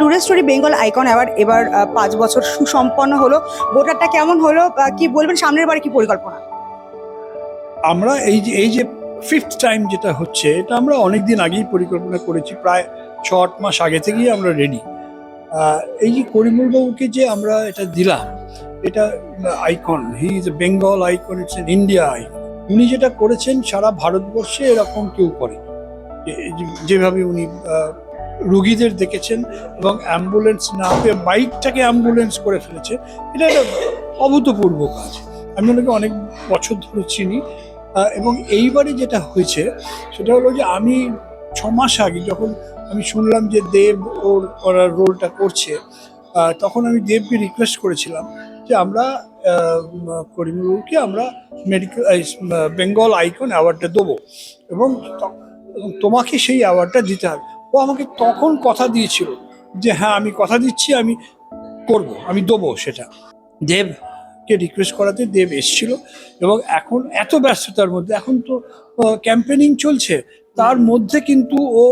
Today story Bengal icon award এবার 5 বছর সুসম্পন্ন হলো। ভোটারটা কেমন হলো, কি বলবেন, সামনের বার কি পরিকল্পনা? আমরা এই যে ফিফথ টাইম যেটা হচ্ছে, এটা আমরা অনেক দিন আগেই পরিকল্পনা করেছি, প্রায় 6-8 মাস আগে থেকেই আমরা রেডি। এই যে করিমুল বাবুকে যে আমরা এটা দিলাম, এটা icon, he is a Bengal icon, it's an India icon. উনি যেটা করেছেন সারা ভারতবর্ষে এরকম কেউ করে, যেভাবে উনি রুগীদের দেখেছেন এবং অ্যাম্বুলেন্স না পেয়ে বাইকটাকে অ্যাম্বুলেন্স করে ফেলেছে, এটা একটা অভূতপূর্ব কাজ। আমি ওনাকে অনেক বছর ধরে চিনি, এবং এইবারে যেটা হয়েছে সেটা হলো যে আমি 6 মাস আগে যখন আমি শুনলাম যে দেব ওর রোলটা করছে, তখন আমি দেবকে রিকোয়েস্ট করেছিলাম যে আমরা করিমুলকে আমরা মেডিকেল বেঙ্গল আইকন অ্যাওয়ার্ডটা দেবো এবং তোমাকে সেই অ্যাওয়ার্ডটা দিতে হবে। ও আমাকে তখন কথা দিয়েছিল যে হ্যাঁ আমি কথা দিচ্ছি, আমি করব, আমি দেবো সেটা। দেবকে রিকোয়েস্ট করাতে দেব এসেছিল এবং এখন এত ব্যস্ততার মধ্যে, এখন তো ক্যাম্পেনিং চলছে, তার মধ্যে কিন্তু ও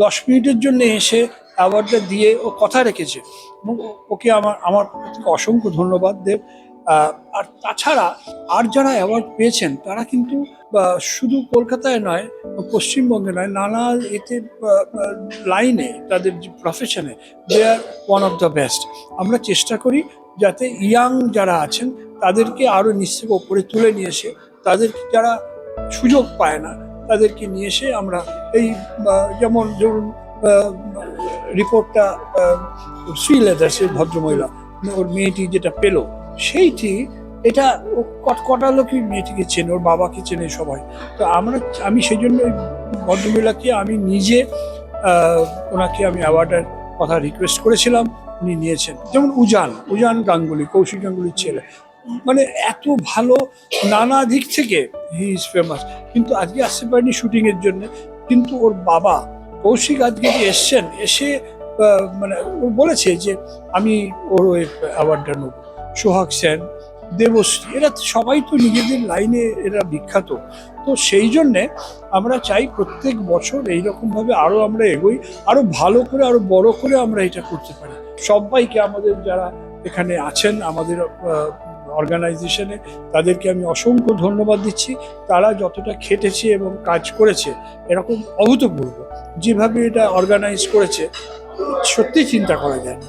10 মিনিটের জন্য এসে অ্যাওয়ার্ডটা দিয়ে ও কথা রেখেছে এবং ওকে আমার থেকে অসংখ্য ধন্যবাদ দেব। আর তাছাড়া আর যারা অ্যাওয়ার্ড পেয়েছেন তারা কিন্তু শুধু কলকাতায় নয়, পশ্চিমবঙ্গে নয়, নানা এতে লাইনে, তাদের যে প্রফেশনে, দে আর ওয়ান অফ দ্য বেস্ট। আমরা চেষ্টা করি যাতে ইয়াং যারা আছেন তাদেরকে আরও নিচ থেকে ওপরে তুলে নিয়ে এসে, তাদের যারা সুযোগ পায় না তাদেরকে নিয়ে এসে আমরা এই যেমন ধরুন রিপোর্টটা শ্রীলেদার্সের ভদ্রমহিলা, ওর মেয়েটি যেটা পেলো সেইটি, এটা কটা লোকই মেয়েটিকে চেনে, ওর বাবাকে চেনে সবাই। তো আমি সেই জন্য ওই ভদ্রমহিলাকে আমি নিজে ওনাকে আমি অ্যাওয়ার্ডের কথা রিকোয়েস্ট করেছিলাম, উনি নিয়েছেন। যেমন উজান গাঙ্গুলি, কৌশিক গাঙ্গুলির ছেলে, মানে এত ভালো নানা দিক থেকে হি ইজ ফেমাস, কিন্তু আজকে আসতে পারেনি শুটিংয়ের জন্য। কিন্তু ওর বাবা কৌশিক আজকে যে এসছেন, এসে মানে ও বলেছে যে আমি ওর ওই অ্যাওয়ার্ডটা নেব। সোহাগ সেন, দেবশ্রী, এরা সবাই তো নিজেদের লাইনে এরা বিখ্যাত। তো সেই জন্যে আমরা চাই প্রত্যেক বছর এইরকমভাবে আরও আমরা এগোই, আরও ভালো করে, আরও বড় করে আমরা এটা করতে পারি। সবাইকে, আমাদের যারা এখানে আছেন আমাদের অর্গানাইজেশনে, তাদেরকে আমি অসংখ্য ধন্যবাদ দিচ্ছি। তারা যতটা খেটেছে এবং কাজ করেছে, এরকম অভূতপূর্ব যেভাবে এটা অর্গানাইজ করেছে, সত্যি চিন্তা করা যায় না।